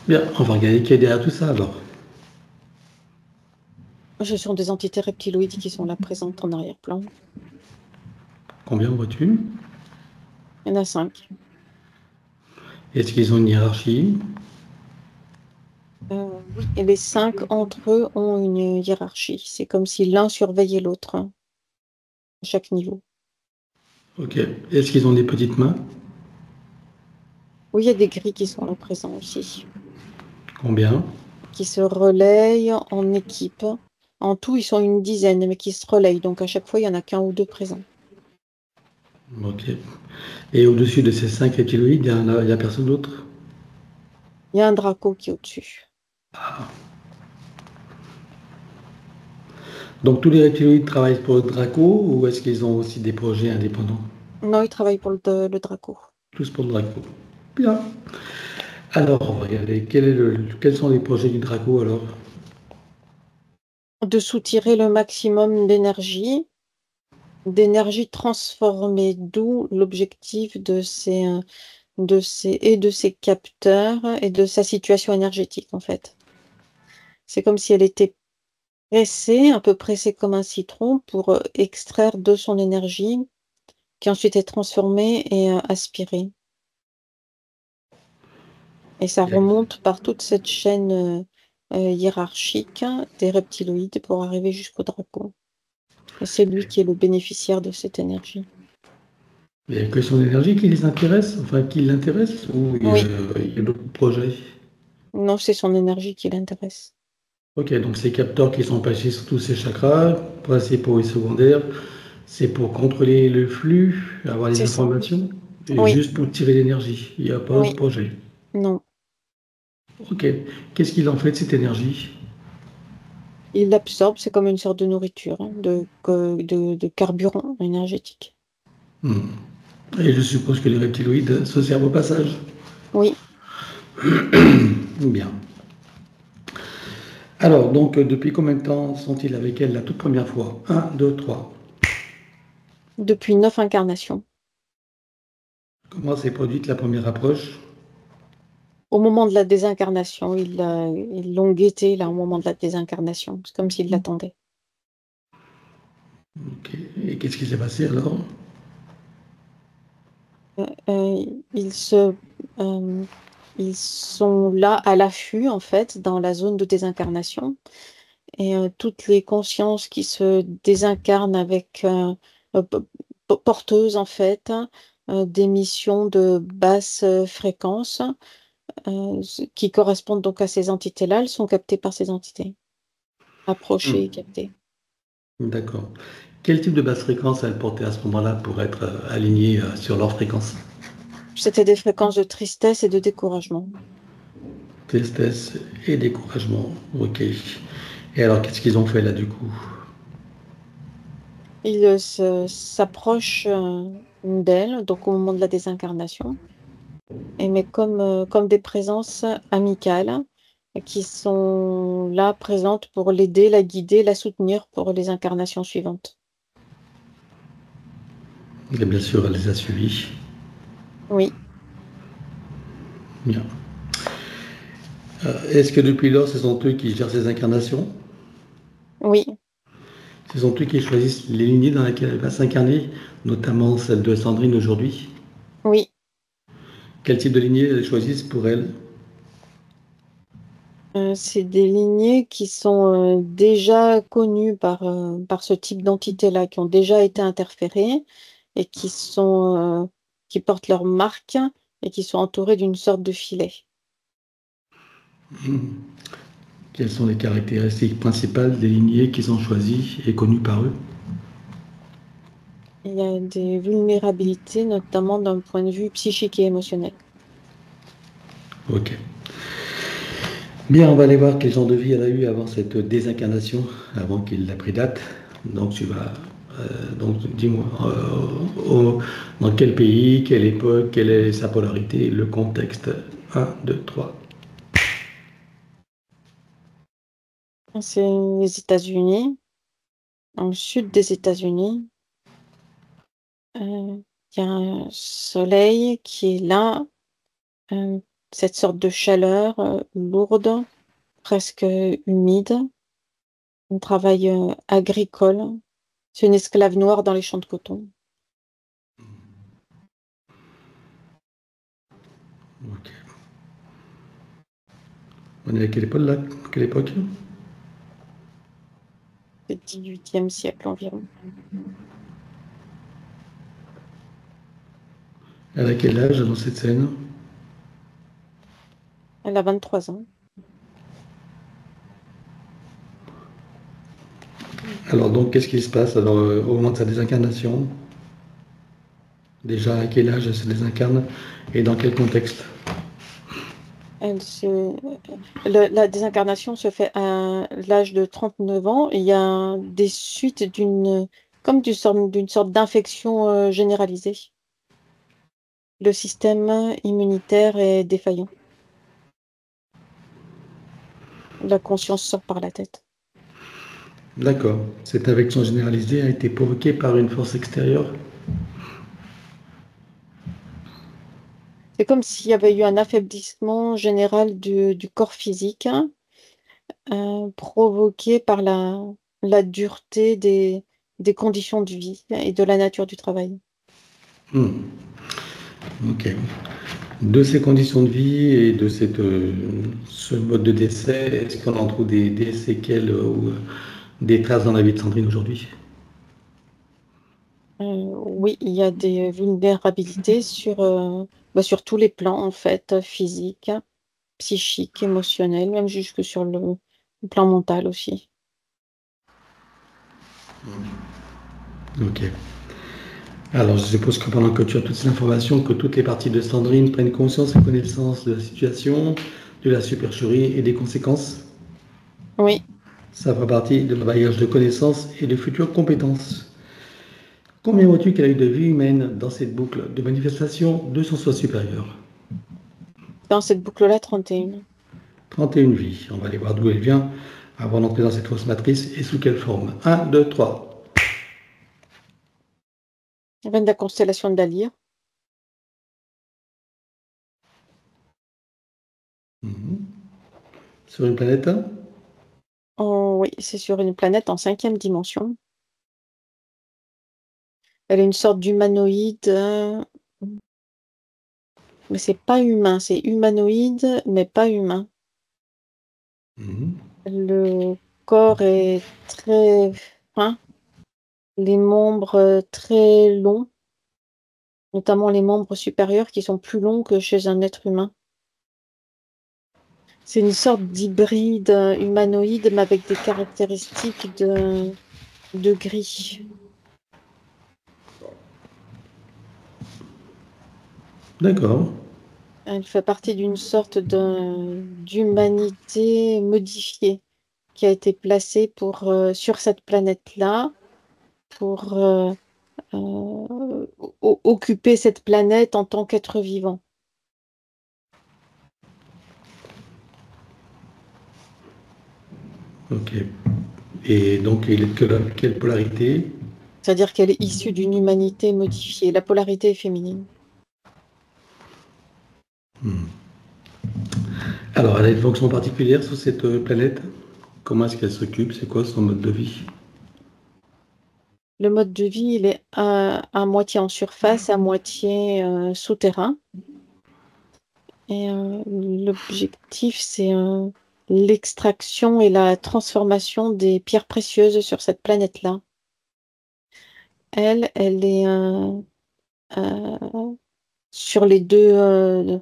Bien, on va regarder qui est derrière tout ça alors. Ce sont des entités reptiloïdes qui sont là présentes en arrière-plan. Combien vois-tu? Il y en a 5. Est-ce qu'ils ont une hiérarchie? Oui, et les 5 entre eux ont une hiérarchie. C'est comme si l'un surveillait l'autre à chaque niveau. Ok. Est-ce qu'ils ont des petites mains? Oui, il y a des gris qui sont là présents aussi, Combien? qui se relayent en équipe. En tout, ils sont une dizaine, mais qui se relayent. Donc, à chaque fois, il n'y en a qu'un ou deux présents. Ok. Et au-dessus de ces 5 reptiloïdes, il y a personne d'autre? Il y a un Draco qui est au-dessus. Donc tous les reptiloïdes travaillent pour le Draco ou est-ce qu'ils ont aussi des projets indépendants? Non, il travaille pour le Draco. Tous pour le Draco. Bien. Alors, on va regarder quels sont les projets du Draco alors? De soutirer le maximum d'énergie transformée, d'où l'objectif de ces capteurs et de sa situation énergétique, en fait. C'est comme si elle était pressée, un peu pressée comme un citron, pour extraire de son énergie, qui ensuite est transformée et aspirée. Et ça remonte par toute cette chaîne hiérarchique des reptiloïdes pour arriver jusqu'au dragon. Et c'est lui qui est le bénéficiaire de cette énergie. Il n'y a que son énergie qui les intéresse, enfin qui l'intéresse, ou Oui, il y a d'autres projets? non, c'est son énergie qui l'intéresse. Ok, donc ces capteurs qui sont passés sur tous ces chakras, principaux et secondaires, c'est pour contrôler le flux, avoir les C'est ça. informations, et Oui, juste pour tirer l'énergie. Il n'y a pas oui, d'autre projet. non. Ok, qu'est-ce qu'il en fait de cette énergie? Il l'absorbe, c'est comme une sorte de nourriture, hein, de carburant énergétique. Hmm. Et je suppose que les reptiloïdes se servent au passage. Oui, Bien. Alors, donc, depuis combien de temps sont-ils avec elle la toute première fois? Un, 2, 3. depuis 9 incarnations. Comment s'est produite la première approche? Au moment de la désincarnation, ils l'ont guetté là, au moment de la désincarnation. C'est comme s'ils l'attendaient. Ok. Et qu'est-ce qui s'est passé alors? Euh, euh, ils se, euh, ils sont là à l'affût, en fait, dans la zone de désincarnation. Et toutes les consciences qui se désincarnent avec porteuses, en fait, hein, d'émissions de basse fréquence, qui correspondent donc à ces entités-là, elles sont captées par ces entités, approchées et Hmm. captées. D'accord. Quel type de basse fréquence elles portaient à ce moment-là pour être alignées sur leur fréquence? C'était des fréquences de tristesse et de découragement. Tristesse et découragement. Ok. Et alors, qu'est-ce qu'ils ont fait là du coup? Ils s'approchent d'elles, donc au moment de la désincarnation, et mais comme des présences amicales qui sont là, présentes pour l'aider, la guider, la soutenir pour les incarnations suivantes. Et bien sûr, elle les a suivis. Oui, Bien. Est-ce que depuis lors, ce sont eux qui gèrent ces incarnations? oui, Ce sont eux qui choisissent les lignées dans lesquelles elle va s'incarner, notamment celle de Sandrine aujourd'hui. oui. Quel type de lignée elles choisissent pour elle? C'est des lignées qui sont déjà connues par ce type d'entité-là, qui ont déjà été interférées et qui portent leur marque et qui sont entourées d'une sorte de filet. Quelles sont les caractéristiques principales des lignées qu'ils ont choisies et connues par eux? Il y a des vulnérabilités, notamment d'un point de vue psychique et émotionnel. Ok. Bien, on va aller voir quel genre de vie elle a eu avant cette désincarnation, avant qu'il ait pris date. Donc tu vas, donc dis-moi, dans quel pays, quelle époque, quelle est sa polarité, le contexte. Un, 2, 3. C'est les États-Unis, dans le sud des États-Unis. Il y a un soleil qui est là, cette sorte de chaleur lourde, presque humide, un travail agricole. C'est une esclave noire dans les champs de coton. Ok. On est à quelle époque là? Quelle époque? Du XVIIIe siècle environ. Elle a quel âge dans cette scène? Elle a 23 ans. Alors donc, qu'est-ce qui se passe alors, au moment de sa désincarnation? Déjà, à quel âge elle se désincarne et dans quel contexte? La désincarnation se fait à l'âge de 39 ans. Il y a des suites d'une sorte d'infection généralisée. Le système immunitaire est défaillant. La conscience sort par la tête. D'accord. Cette infection généralisée a été provoquée par une force extérieure? C'est comme s'il y avait eu un affaiblissement général du corps physique, provoqué par la dureté des conditions de vie et de la nature du travail. Hmm. Ok. De ces conditions de vie et de ce mode de décès, est-ce qu'on en trouve des séquelles ou des traces dans la vie de Sandrine aujourd'hui? Oui, il y a des vulnérabilités sur tous les plans, en fait, physique, psychique, émotionnel, même jusque sur le plan mental aussi. Ok. Alors, je suppose que pendant que tu as toutes ces informations, que toutes les parties de Sandrine prennent conscience et connaissance de la situation, de la supercherie et des conséquences. Oui, Ça fera partie de bagage de connaissances et de futures compétences. Combien vois-tu qu'elle a eu de vie humaine dans cette boucle de manifestation de son soi supérieur? dans cette boucle-là, 31. 31 vies. On va aller voir d'où elle vient avant d'entrer dans cette fausse matrice et sous quelle forme. 1, 2, 3. Reine de la constellation de la Lyre. Sur une planète? Oui, c'est sur une planète en 5e dimension. Elle est une sorte d'humanoïde, mais c'est pas humain. C'est humanoïde, mais pas humain. Le corps est très fin, les membres très longs, notamment les membres supérieurs qui sont plus longs que chez un être humain. C'est une sorte d'hybride humanoïde, mais avec des caractéristiques de gris. D'accord. Elle fait partie d'une sorte d'humanité modifiée qui a été placée sur cette planète-là pour occuper cette planète en tant qu'être vivant. Ok. Et donc, il est de quelle polarité? C'est-à-dire qu'elle est issue d'une humanité modifiée. La polarité est féminine. Alors, elle a une fonction particulière sur cette planète? Comment est-ce qu'elle s'occupe? C'est quoi son mode de vie? Le mode de vie, il est à moitié en surface, à moitié souterrain. Et l'objectif, c'est l'extraction et la transformation des pierres précieuses sur cette planète-là. Elle est euh, sur les deux,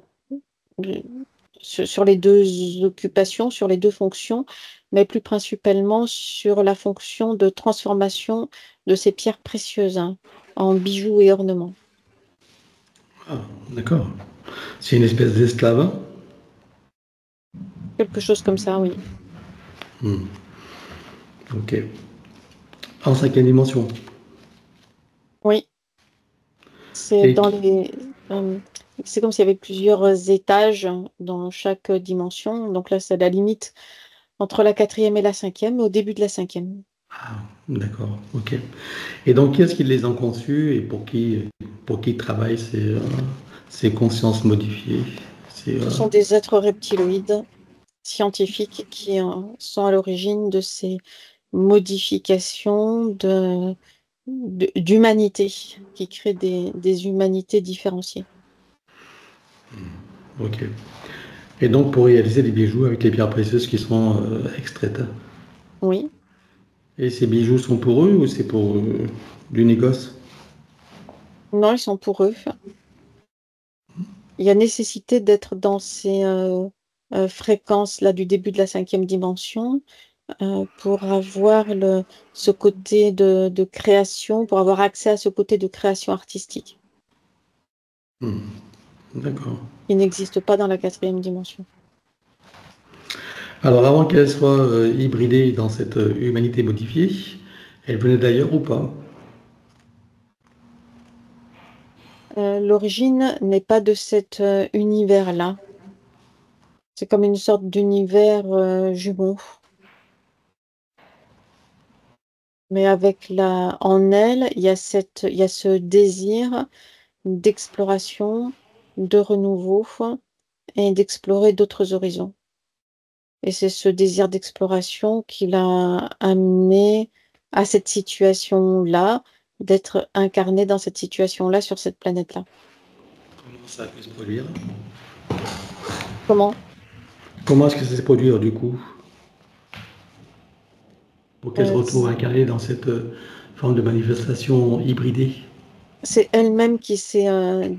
sur les deux occupations, sur les deux fonctions, mais plus principalement sur la fonction de transformation de ces pierres précieuses, hein, en bijoux et ornements. Ah, d'accord. C'est une espèce d'esclave, hein? Quelque chose comme ça, oui. Ok. En 5e dimension. Oui, c'est Et dans c'est comme s'il y avait plusieurs étages dans chaque dimension. Donc là, c'est la limite entre la 4e et la 5e, au début de la 5e. d'accord, ok. Et donc, qui est-ce qui les a conçus et pour qui travaillent ces consciences modifiées, Ce sont des êtres reptiloïdes scientifiques qui sont à l'origine de ces modifications d'humanité, qui créent des humanités différenciées. Ok. Et donc pour réaliser des bijoux avec les pierres précieuses qui sont extraites. Oui, Et ces bijoux sont pour eux ou c'est pour du négoce? non, ils sont pour eux. Il y a nécessité d'être dans ces fréquences-là du début de la 5e dimension pour avoir ce côté de création, pour avoir accès à ce côté de création artistique D'accord. qui n'existe pas dans la 4e dimension. Alors avant qu'elle soit hybridée dans cette humanité modifiée, elle venait d'ailleurs ou pas? L'origine n'est pas de cet univers-là. C'est comme une sorte d'univers jumeau. Mais en elle, il y a ce désir d'exploration, de renouveau et d'explorer d'autres horizons. Et c'est ce désir d'exploration qui l'a amené à cette situation-là, d'être incarné dans cette situation-là, sur cette planète-là. Comment ça a pu se produire? Comment? Comment est-ce que ça s'est produit du coup? Pour qu'elle se Euh, retrouve incarnée dans cette forme de manifestation hybridée? c'est elle-même qui s'est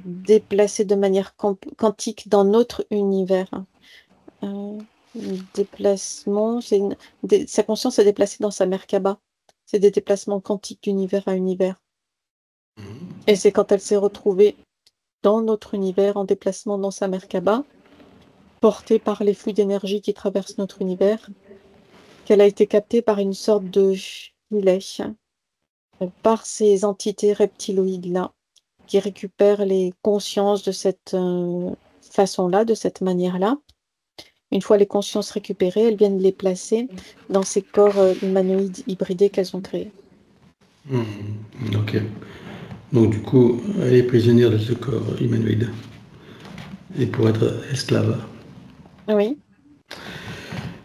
déplacée de manière quantique dans notre univers. Déplacement, sa conscience s'est déplacée dans sa Merkaba. C'est des déplacements quantiques d'univers à univers. Et c'est quand elle s'est retrouvée dans notre univers, en déplacement dans sa Merkaba, portée par les flux d'énergie qui traversent notre univers, qu'elle a été captée par une sorte de filet, par ces entités reptiloïdes-là, qui récupèrent les consciences de cette façon-là, de cette manière-là. Une fois les consciences récupérées, elles viennent les placer dans ces corps humanoïdes hybridés qu'elles ont créés. Ok. Donc du coup, elle est prisonnière de ce corps humanoïde. Et pour être esclave. Oui.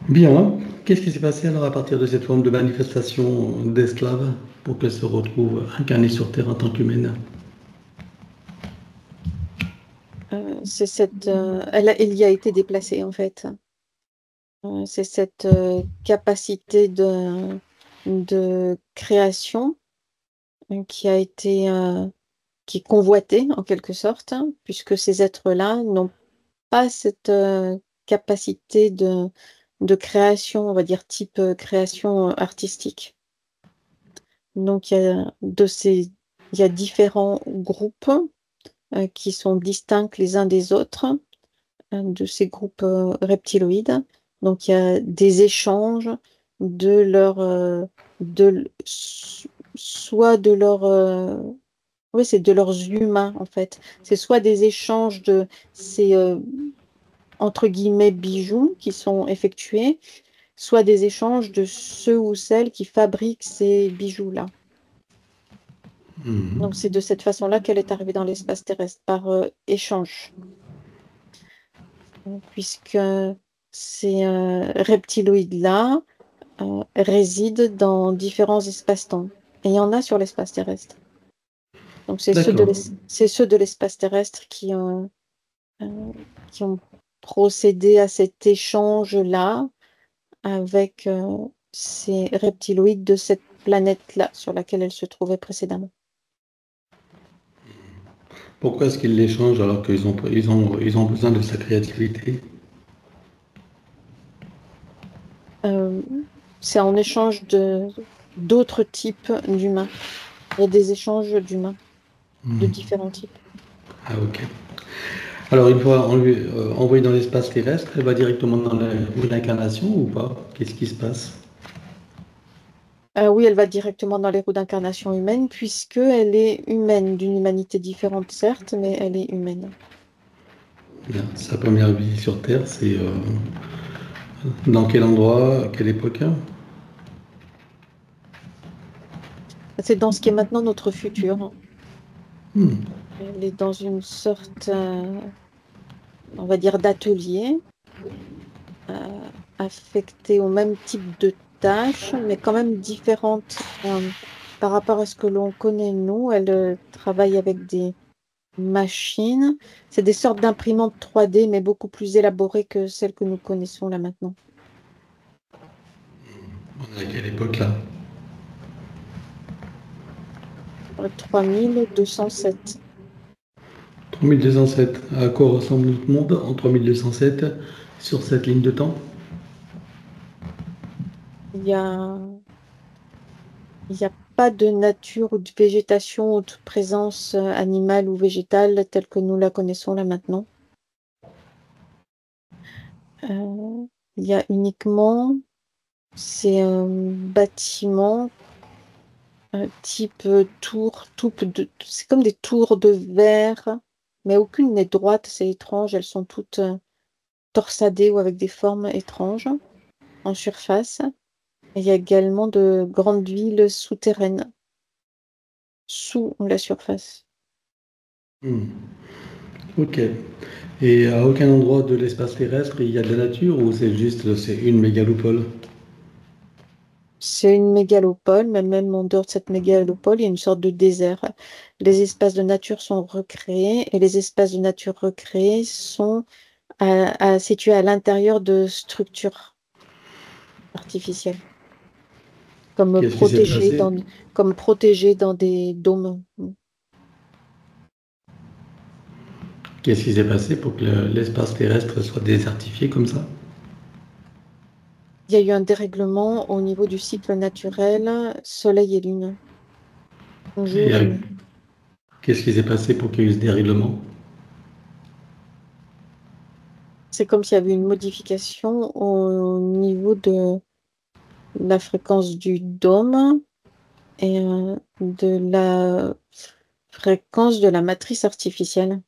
Bien. Qu'est-ce qui s'est passé alors à partir de cette forme de manifestation d'esclave pour qu'elle se retrouve incarnée sur Terre en tant qu'humaine? Elle y a été déplacée en fait. C'est cette capacité de création qui a été qui est convoitée en quelque sorte, hein, puisque ces êtres-là n'ont pas cette capacité de création, on va dire type création artistique. Donc il y a différents groupes qui sont distincts les uns des autres, de ces groupes reptiloïdes. Donc il y a des échanges de leur soit de leur oui, c'est de leurs humains en fait. C'est soit des échanges de ces entre guillemets bijoux qui sont effectués, soit des échanges de ceux ou celles qui fabriquent ces bijoux-là. Donc c'est de cette façon-là qu'elle est arrivée dans l'espace terrestre, par échange. Puisque ces reptiloïdes-là résident dans différents espaces-temps. Et il y en a sur l'espace terrestre. Donc c'est D'accord. ceux de l'espace terrestre qui ont procédé à cet échange-là avec ces reptiloïdes de cette planète-là sur laquelle elle se trouvait précédemment. Pourquoi est-ce qu'ils l'échangent alors qu'ils ont besoin de sa créativité? Euh, c'est en échange d'autres types d'humains. Il y a des échanges d'humains de différents types. Ah ok. Alors une fois envoyée dans l'espace terrestre, elle va directement dans la roue d'incarnation ou pas? Qu'est-ce qui se passe? Oui, elle va directement dans les roues d'incarnation humaine, puisqu'elle est humaine, d'une humanité différente, certes, mais elle est humaine. Bien. Sa première vie sur Terre, c'est dans quel endroit, à quelle époque? C'est dans ce qui est maintenant notre futur. Elle est dans une sorte on va dire, d'ateliers affectés au même type de tâches, mais quand même différentes par rapport à ce que l'on connaît nous. Elle travaille avec des machines. C'est des sortes d'imprimantes 3D, mais beaucoup plus élaborées que celles que nous connaissons là maintenant. On est à quelle époque là? 3207. 3207. À quoi ressemble notre monde en 3207 sur cette ligne de temps? Il y a, il y a pas de nature ou de végétation ou de présence animale ou végétale telle que nous la connaissons là maintenant. Il y a uniquement ces bâtiments type tour, c'est comme des tours de verre, mais aucune n'est droite, c'est étrange, elles sont toutes torsadées ou avec des formes étranges en surface. Et il y a également de grandes villes souterraines sous la surface. Hmm. Ok. Et à aucun endroit de l'espace terrestre, il y a de la nature ou c'est une mégalopole? C'est une mégalopole, mais même en dehors de cette mégalopole, il y a une sorte de désert. Les espaces de nature sont recréés et les espaces de nature recréés sont situés à l'intérieur de structures artificielles, Qu'est-ce qui s'est passé? comme protégés dans des dômes. Qu'est-ce qui s'est passé pour que l'espace terrestre soit désertifié comme ça? Il y a eu un dérèglement au niveau du cycle naturel Soleil et Lune, Et jour et nuit. qu'est-ce qui s'est passé pour qu'il y ait eu ce dérèglement? C'est comme s'il y avait une modification au niveau de la fréquence du dôme et de la fréquence de la matrice artificielle.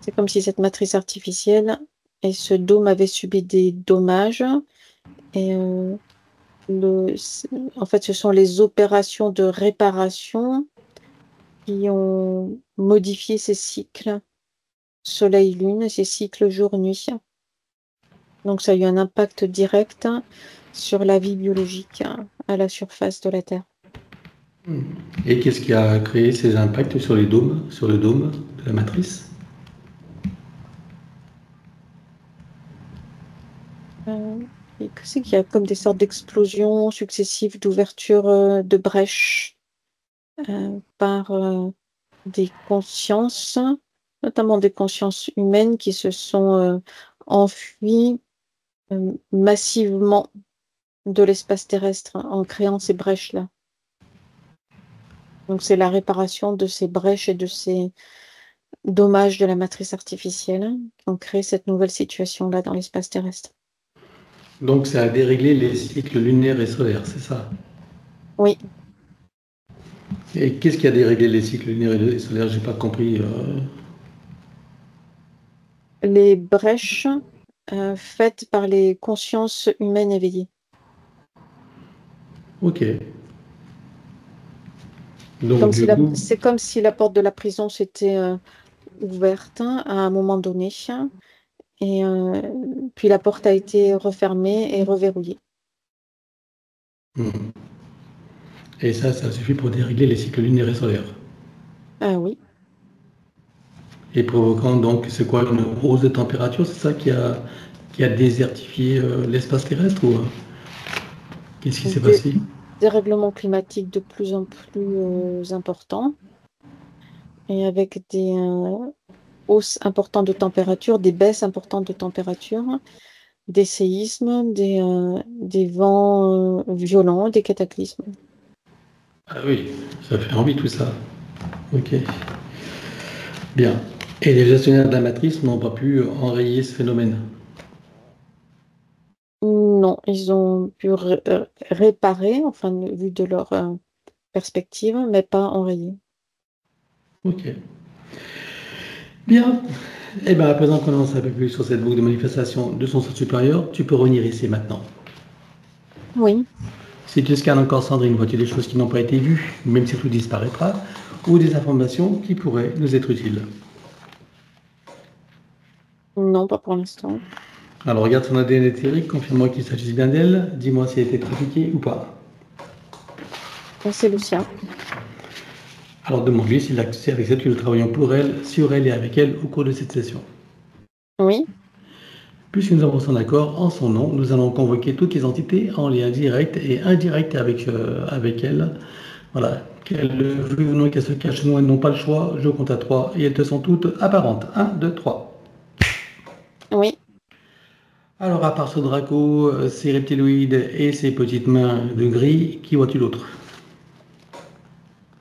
C'est comme si cette matrice artificielle et ce dôme avaient subi des dommages et en fait, ce sont les opérations de réparation qui ont modifié ces cycles soleil-lune et ces cycles jour-nuit. Donc, ça a eu un impact direct sur la vie biologique à la surface de la Terre. Et qu'est-ce qui a créé ces impacts sur les dômes, sur le dôme de la matrice? Et que c'est qu'il y a comme des sortes d'explosions successives d'ouverture de brèches par des consciences, notamment des consciences humaines qui se sont enfuies massivement de l'espace terrestre en créant ces brèches-là. Donc c'est la réparation de ces brèches et de ces dommages de la matrice artificielle qui ont créé cette nouvelle situation-là dans l'espace terrestre. Donc ça a déréglé les cycles lunaires et solaires, c'est ça? Oui, Et qu'est-ce qui a déréglé les cycles lunaires et solaires? J'ai pas compris. les brèches faites par les consciences humaines éveillées. Ok. Donc du coup, C'est comme si la porte de la prison s'était ouverte à un moment donné, et puis la porte a été refermée et reverrouillée. hmm. Et ça suffit pour dérégler les cycles lunaires et solaires. Ah oui, Et provoquant donc, c'est quoi, une hausse de température, c'est ça qui a désertifié l'espace terrestre ou qu'est-ce qui s'est des passé? dérèglements climatiques de plus en plus importants et avec des hausses importantes de température, des baisses importantes de température, des séismes, des vents violents, des cataclysmes. Ah oui, ça fait envie tout ça. Ok, bien. Et les gestionnaires de la matrice n'ont pas pu enrayer ce phénomène. Non, ils ont pu réparer, enfin, vu de leur perspective, mais pas enrayer. Ok, bien. Et bien à présent qu'on en sait un peu plus sur cette boucle de manifestation de son sens supérieur, tu peux revenir ici maintenant. Oui. Si tu scannes encore Sandrine, vois-tu des choses qui n'ont pas été vues, même si tout disparaîtra, ou des informations qui pourraient nous être utiles? Non, pas pour l'instant. Alors regarde son ADN éthérique, confirme-moi qu'il s'agit bien d'elle. Dis-moi si elle a été trafiquée ou pas. C'est le sien. Alors demande-lui s'il accepte que nous travaillons pour elle, sur elle et avec elle au cours de cette session. Oui, Puisque nous avons son accord en son nom, nous allons convoquer toutes les entités en lien direct et indirect avec elle. Voilà, qu'elles le veuillent ou non, qu'elles se cachent, nous, elles n'ont pas le choix. Je compte à 3 et elles te sont toutes apparentes. 1, 2, 3. oui. Alors, à part ce Draco, ces reptiloïdes et ces petites mains de gris, qui vois-tu d'autre?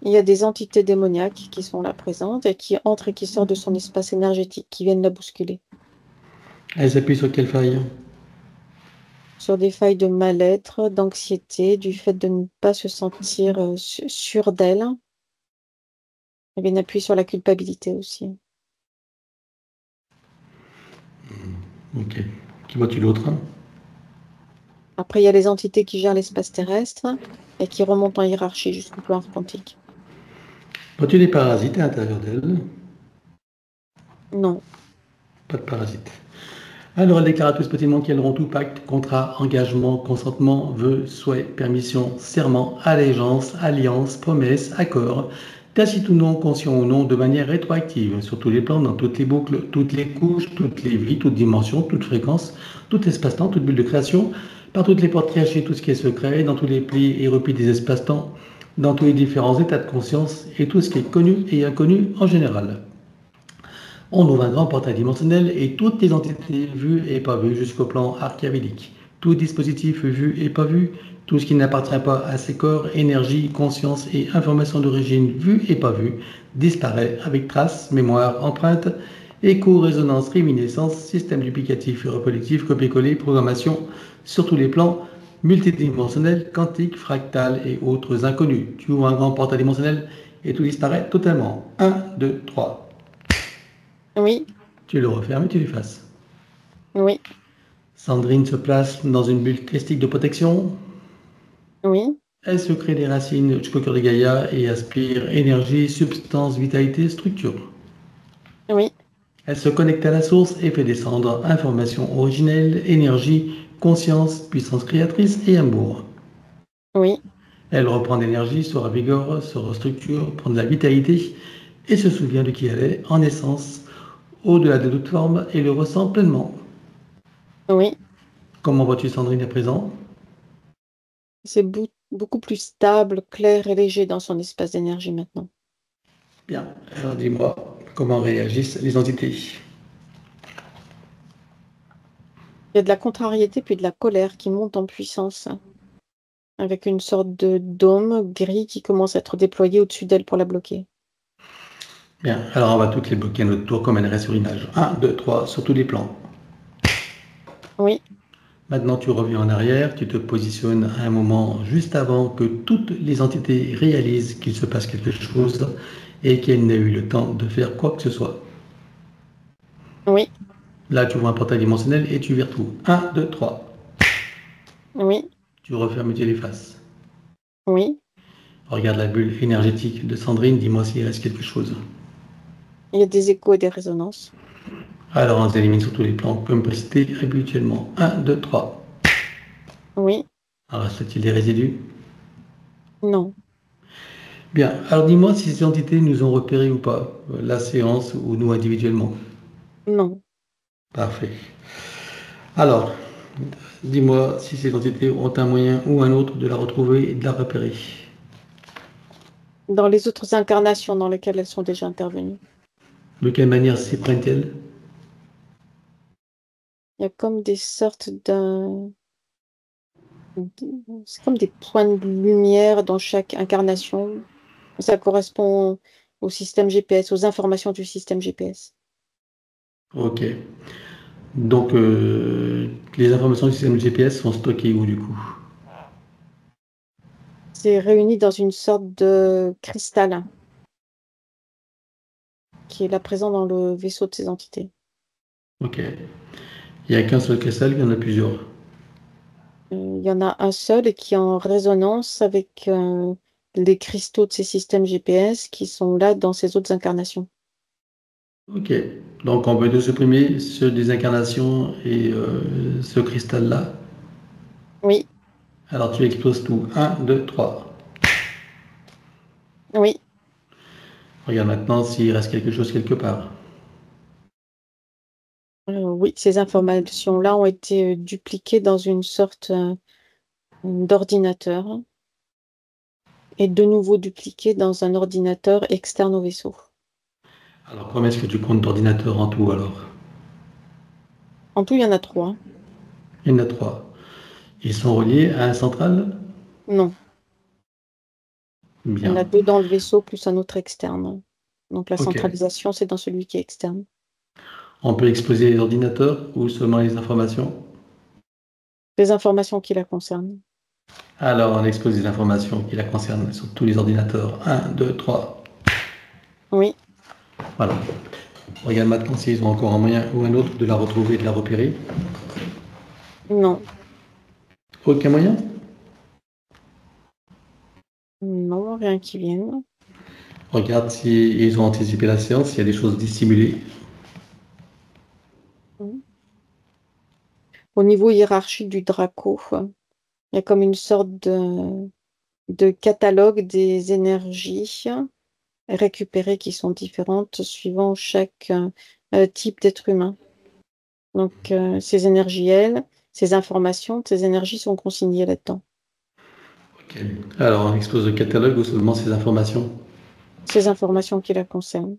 Il y a des entités démoniaques qui sont là présentes et qui entrent et qui sortent de son espace énergétique, qui viennent la bousculer. Elles appuient sur quelle faille? Sur des failles de mal-être, d'anxiété, du fait de ne pas se sentir sûre d'elle. Elle vient appuyer sur la culpabilité aussi. Ok. Qui vois-tu d'autre? Après, il y a les entités qui gèrent l'espace terrestre et qui remontent en hiérarchie jusqu'au plan quantique. Vois-tu des parasites à l'intérieur d'elles? Non, Pas de parasites. Alors, elle déclare à tous petitement qu'elles auront tout pacte, contrat, engagement, consentement, vœu, souhait, permission, serment, allégeance, alliance, promesse, accord, tacite ou non, conscient ou non, de manière rétroactive, sur tous les plans, dans toutes les boucles, toutes les couches, toutes les vies, toutes dimensions, toutes fréquences, tout espace-temps, toute bulle de création, par toutes les portes cachées, tout ce qui est secret, dans tous les plis et replis des espaces-temps, dans tous les différents états de conscience et tout ce qui est connu et inconnu en général. On ouvre un grand portail dimensionnel et toutes les entités vues et pas vues jusqu'au plan archavélique. Tout dispositif vu et pas vu, tout ce qui n'appartient pas à ces corps, énergie, conscience et information d'origine vue et pas vue, disparaît avec traces, mémoire, empreinte, écho, résonance, réminiscence, système duplicatif et reproductif, copier-coller, programmation sur tous les plans multidimensionnels, quantiques, fractales et autres inconnus. Tu ouvres un grand portail dimensionnel et tout disparaît totalement. 1, 2, 3. oui, Tu le refermes et tu l'effaces. oui, Sandrine se place dans une bulle christique de protection. oui, Elle se crée des racines jusqu'au cœur de Gaïa et aspire énergie, substance, vitalité, structure. oui, Elle se connecte à la source et fait descendre information originelle, énergie, conscience, puissance créatrice et amour. oui, Elle reprend l'énergie, se ravigore, se restructure, prend de la vitalité et se souvient de qui elle est en essence, au-delà de toute forme et le ressent pleinement. oui. Comment vois-tu Sandrine à présent? C'est beaucoup plus stable, clair et léger dans son espace d'énergie maintenant. Bien, alors dis-moi comment réagissent les entités. Il y a de la contrariété puis de la colère qui monte en puissance, avec une sorte de dôme gris qui commence à être déployé au-dessus d'elle pour la bloquer. Bien, alors on va toutes les bloquer à notre tour comme elles restent sur l'image. 1, 2, 3, sur tous les plans. Oui, Maintenant, tu reviens en arrière, tu te positionnes à un moment juste avant que toutes les entités réalisent qu'il se passe quelque chose et qu'elles n'aient eu le temps de faire quoi que ce soit. oui, Là, tu vois un portail dimensionnel et tu vires tout. 1, 2, 3. oui, Tu refermes et tu l'effaces. oui. Regarde la bulle énergétique de Sandrine, dis-moi s'il reste quelque chose. Il y a des échos et des résonances. Alors, on élimine sur tous les plans comme précité habituellement. 1, 2, 3. Oui, Alors, reste-t-il des résidus? non, Bien, alors dis-moi si ces entités nous ont repérés ou pas, la séance ou nous individuellement. non. Parfait. Alors, dis-moi si ces entités ont un moyen ou un autre de la retrouver et de la repérer. Dans les autres incarnations dans lesquelles elles sont déjà intervenues. De quelle manière s'y prennent-elles? Il y a comme des sortes c'est comme des points de lumière dans chaque incarnation. Ça correspond au système GPS, aux informations du système GPS. Ok. Donc, les informations du système GPS sont stockées où du coup? C'est réuni dans une sorte de cristal qui est là présent dans le vaisseau de ces entités. Ok. Il n'y a qu'un seul cristal, il y en a plusieurs. Il y en a un seul et qui est en résonance avec les cristaux de ces systèmes GPS qui sont là dans ces autres incarnations. Ok. Donc on peut tout supprimer ce désincarnation et ce cristal-là. Oui, Alors tu exploses tout. Un, 2, 3. oui. Regarde maintenant s'il reste quelque chose quelque part. Oui, ces informations-là ont été dupliquées dans une sorte d'ordinateur et de nouveau dupliquées dans un ordinateur externe au vaisseau. Alors combien est-ce que tu comptes d'ordinateurs en tout alors? En tout, il y en a 3. Il y en a 3. Ils sont reliés à un central? Non, il y en a Bien. 2 dans le vaisseau plus un autre externe. Donc la Ok. centralisation, c'est dans celui qui est externe. On peut exploser les ordinateurs ou seulement les informations? Les informations qui la concernent. Alors on expose les informations qui la concernent sur tous les ordinateurs. Un, 2, 3. Oui, Voilà. Regarde maintenant s'ils ont encore un moyen ou un autre de la retrouver et de la repérer. non, Aucun moyen? non, rien qui vienne. Regarde s'ils ont anticipé la séance, s'il y a des choses dissimulées. Mm. Au niveau hiérarchique du Draco, il y a comme une sorte de catalogue des énergies récupérées qui sont différentes suivant chaque type d'être humain. Donc, ces énergies, elles, ces informations, ces énergies sont consignées là-dedans. Ok. Alors on expose le catalogue ou seulement ces informations? Ces informations qui la concernent.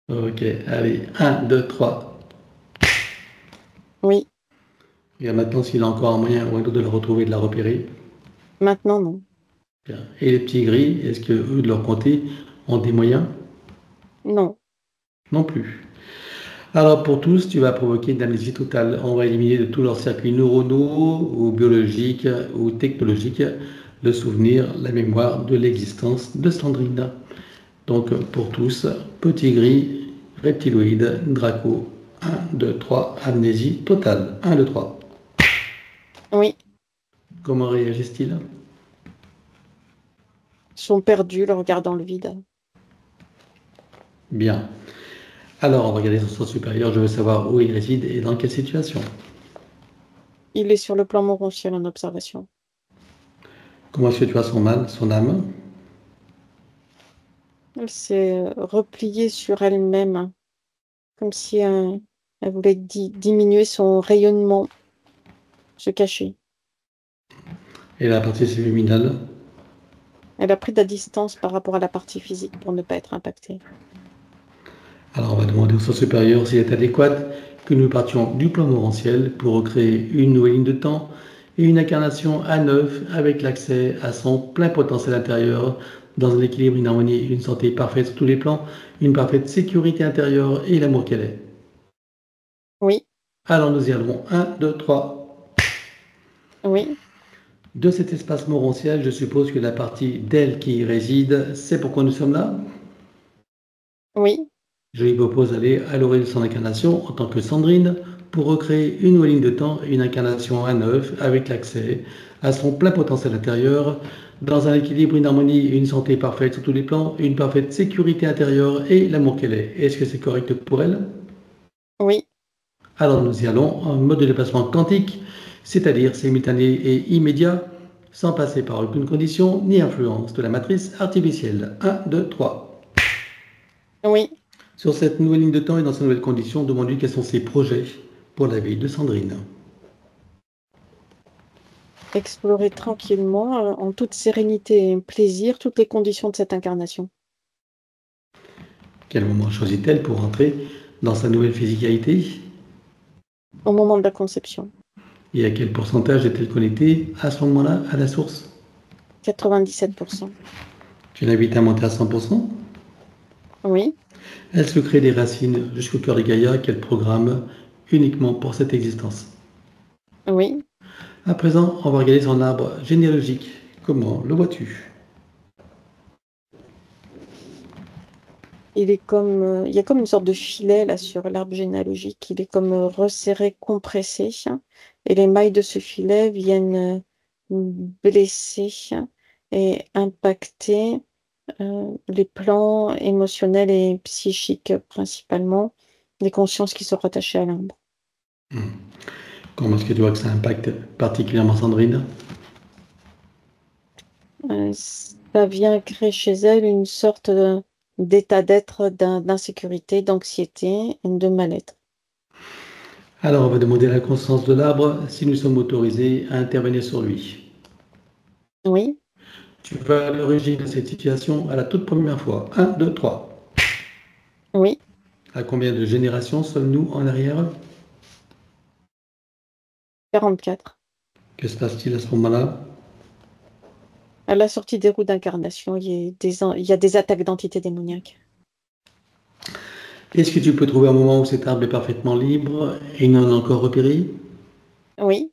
Ok, allez, un, 2, 3. Oui, Regarde maintenant s'il a encore un moyen ou un autre de la retrouver et de la repérer. maintenant, non. Bien. Et les petits gris, est-ce que eux, de leur côté, ont des moyens? Non. Non plus. Alors pour tous, tu vas provoquer une amnésie totale. On va éliminer de tous leurs circuits neuronaux ou biologiques ou technologiques le souvenir, la mémoire de l'existence de Sandrine. Donc pour tous, petit gris, reptiloïde, Draco, 1, 2, 3, amnésie totale. 1, 2, 3. Oui, Comment réagissent-ils? ils sont perdus, le regard dans le vide. Bien. Alors on va regarder son sens supérieur, je veux savoir où il réside et dans quelle situation. Il est sur le plan morontiel en observation. Comment est-ce que tu as son âme, son âme? Elle s'est repliée sur elle-même, comme si elle voulait diminuer son rayonnement, se cacher. Et la partie subliminale? Elle a pris de la distance par rapport à la partie physique pour ne pas être impactée. Alors on va demander au sens supérieur s'il est adéquat que nous partions du plan morantiel pour recréer une nouvelle ligne de temps et une incarnation à neuf avec l'accès à son plein potentiel intérieur dans un équilibre, une harmonie, une santé parfaite sur tous les plans, une parfaite sécurité intérieure et l'amour qu'elle est. Oui, Alors nous y allons. Un, 2, 3. oui, De cet espace morantiel, je suppose que la partie d'elle qui y réside, c'est pourquoi nous sommes là. oui, Je lui propose d'aller à l'origine de son incarnation en tant que Sandrine pour recréer une nouvelle ligne de temps et une incarnation à neuf avec l'accès à son plein potentiel intérieur dans un équilibre, une harmonie et une santé parfaite sur tous les plans, une parfaite sécurité intérieure et l'amour qu'elle est. Est-ce que c'est correct pour elle? oui. Alors nous y allons en mode de déplacement quantique, c'est-à-dire simultané et immédiat, sans passer par aucune condition ni influence de la matrice artificielle. Un, 2, 3. Oui, Sur cette nouvelle ligne de temps et dans ces nouvelles conditions, demande-lui quels sont ses projets pour la vie de Sandrine. explorer tranquillement, en toute sérénité et plaisir, toutes les conditions de cette incarnation. Quel moment choisit-elle pour entrer dans sa nouvelle physicalité? Au moment de la conception, Et à quel pourcentage est-elle connectée à ce moment-là à la source? 97%. Tu l'invites à monter à 100%? Oui, Elle se crée des racines jusqu'au cœur de Gaïa qu'elle programme uniquement pour cette existence. oui. À présent, on va regarder son arbre généalogique. Comment le vois-tu? Il y a comme une sorte de filet là sur l'arbre généalogique. Il est comme resserré, compressé, et les mailles de ce filet viennent blesser et impacter les plans émotionnels et psychiques principalement des consciences qui sont rattachées à l'arbre. Comment est-ce que tu vois que ça impacte particulièrement Sandrine? Ça vient créer chez elle une sorte d'état d'être, d'insécurité, d'anxiété et de mal-être. Alors, on va demander à la conscience de l'arbre si nous sommes autorisés à intervenir sur lui. Oui, Tu vas à l'origine de cette situation à la toute première fois. Un, 2, 3. oui, À combien de générations sommes-nous en arrière? 44. Que se passe-t-il à ce moment-là? À la sortie des roues d'incarnation, il y a des attaques d'entités démoniaques. Est-ce que tu peux trouver un moment où cet arbre est parfaitement libre et non encore repéri? Oui,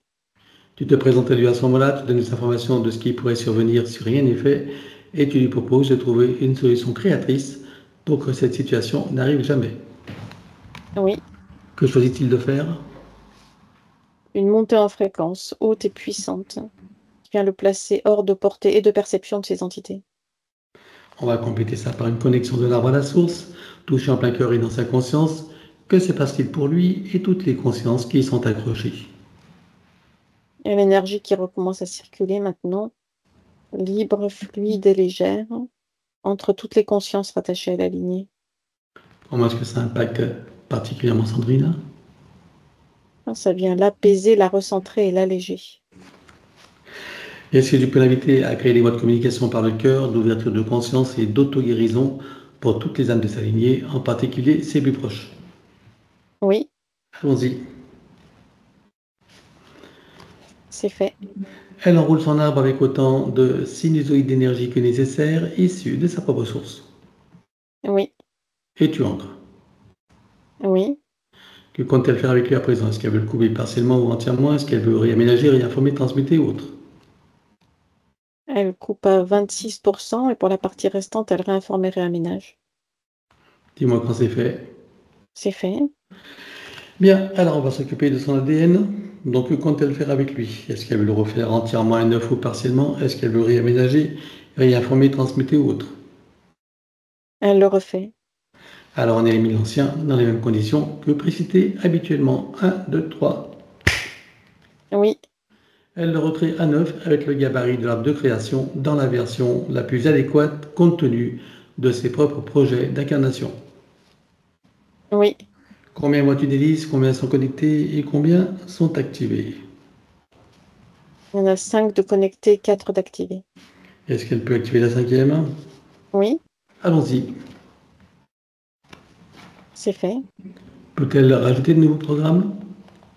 Tu te présentes à lui à ce moment-là, tu donnes des informations de ce qui pourrait survenir si rien n'est fait, et tu lui proposes de trouver une solution créatrice pour que cette situation n'arrive jamais. oui. Que choisit-il de faire? Une montée en fréquence haute et puissante qui vient le placer hors de portée et de perception de ces entités. On va compléter ça par une connexion de l'arbre à la source, touché en plein cœur et dans sa conscience. Que se passe-t-il pour lui et toutes les consciences qui y sont accrochées? Et l'énergie qui recommence à circuler maintenant, libre, fluide et légère, entre toutes les consciences rattachées à la lignée. Comment est-ce que ça impacte particulièrement Sandrine? Ça vient l'apaiser, la recentrer et l'alléger. Est-ce que tu peux l'inviter à créer des voies de communication par le cœur, d'ouverture de conscience et d'auto-guérison pour toutes les âmes de sa lignée, en particulier ses plus proches? Oui, Allons-y. c'est fait. Elle enroule son arbre avec autant de sinusoïdes d'énergie que nécessaire, issus de sa propre source. Oui, Et tu entres. oui. Que compte-t-elle faire avec lui à présent? Est-ce qu'elle veut le couper partiellement ou entièrement? Est-ce qu'elle veut réaménager, réinformer, transmuter ou autre? Elle coupe à 26% et pour la partie restante, elle réinforme et réaménage. Dis-moi quand c'est fait. C'est fait. Bien, alors on va s'occuper de son ADN. Donc que compte-t-elle faire avec lui? Est-ce qu'elle veut le refaire entièrement à neuf ou partiellement? Est-ce qu'elle veut réaménager, réinformer, transmuter ou autre? Elle le refait. Alors on élimine l'ancien dans les mêmes conditions que précité habituellement. 1, 2, 3. Oui, Elle le recrée à neuf avec le gabarit de l'arbre de création dans la version la plus adéquate compte tenu de ses propres projets d'incarnation. oui. Combien vois-tu d'hélices? Combien sont connectés et combien sont activés? Il y en a 5 de connectés, 4 d'activés. Est-ce qu'elle peut activer la cinquième? Oui, Allons-y. c'est fait. Peut-elle rajouter de nouveaux programmes?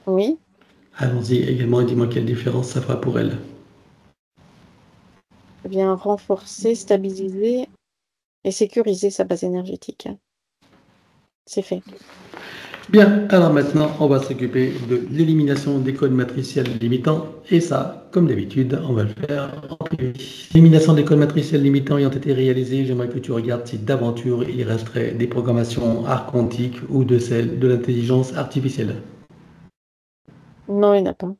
Oui, Allons-y également et dis-moi quelle différence ça fera pour elle. elle vient renforcer, stabiliser et sécuriser sa base énergétique. C'est fait. Bien, alors maintenant, on va s'occuper de l'élimination des codes matriciels limitants. Et ça, comme d'habitude, on va le faire en privé. L'élimination des codes matriciels limitants ayant été réalisée, j'aimerais que tu regardes si d'aventure il resterait des programmations archontiques ou de celles de l'intelligence artificielle. Non, il n'y en a pas.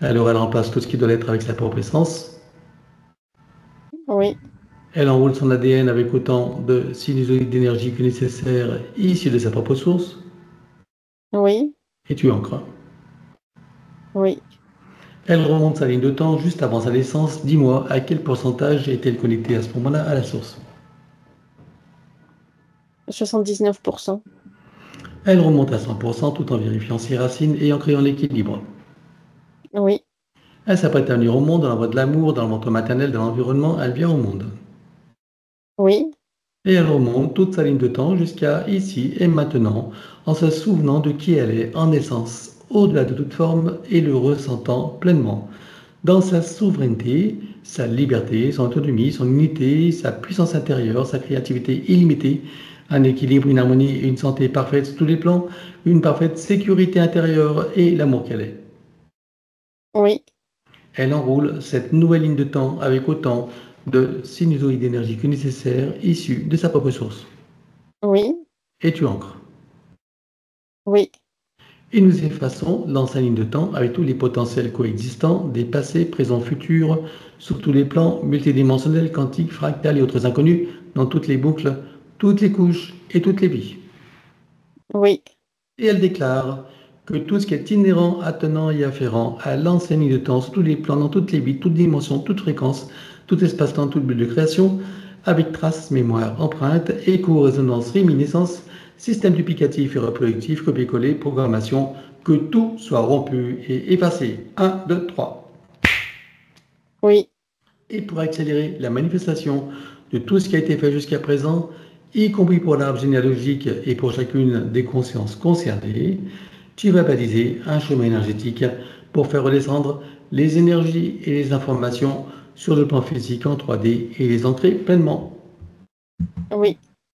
Alors elle remplace tout ce qui doit l'être avec sa propre essence. Oui, Elle enroule son ADN avec autant de sinusoïdes d'énergie que nécessaire issus de sa propre source. oui, Et tu ancres. oui. Elle remonte sa ligne de temps juste avant sa naissance. Dis-moi, à quel pourcentage est-elle connectée à ce moment-là à la source? 79%. Elle remonte à 100% tout en vérifiant ses racines et en créant l'équilibre. Oui, Elle s'apprête à venir au monde dans la voie de l'amour, dans le ventre maternel, dans l'environnement. Elle vient au monde. oui, Et elle remonte toute sa ligne de temps jusqu'à ici et maintenant, en se souvenant de qui elle est en essence, au-delà de toute forme, et le ressentant pleinement. Dans sa souveraineté, sa liberté, son autonomie, son unité, sa puissance intérieure, sa créativité illimitée, un équilibre, une harmonie et une santé parfaite sur tous les plans, une parfaite sécurité intérieure et l'amour qu'elle est. oui, Elle enroule cette nouvelle ligne de temps avec autant de sinusoïdes d'énergie que nécessaire, issus de sa propre source. oui, Et tu ancres. oui, Et nous effaçons l'ancienne ligne de temps avec tous les potentiels coexistants des passés, présents, futurs, sur tous les plans multidimensionnels, quantiques, fractales et autres inconnus, dans toutes les boucles, toutes les couches et toutes les vies. oui. Et elle déclare que tout ce qui est inhérent, attenant et afférent à l'enseigne de temps, sur tous les plans, dans toutes les bits, toutes dimensions, toutes fréquences, tout espace-temps, tout but de création, avec traces, mémoire, empreinte, écho, résonance, réminiscence, système duplicatif et reproductif, copier-coller, programmation, que tout soit rompu et effacé. 1, 2, 3. Oui. Et pour accélérer la manifestation de tout ce qui a été fait jusqu'à présent, y compris pour l'arbre généalogique et pour chacune des consciences concernées, tu vas baliser un chemin énergétique pour faire redescendre les énergies et les informations sur le plan physique en 3D et les entrer pleinement. Oui.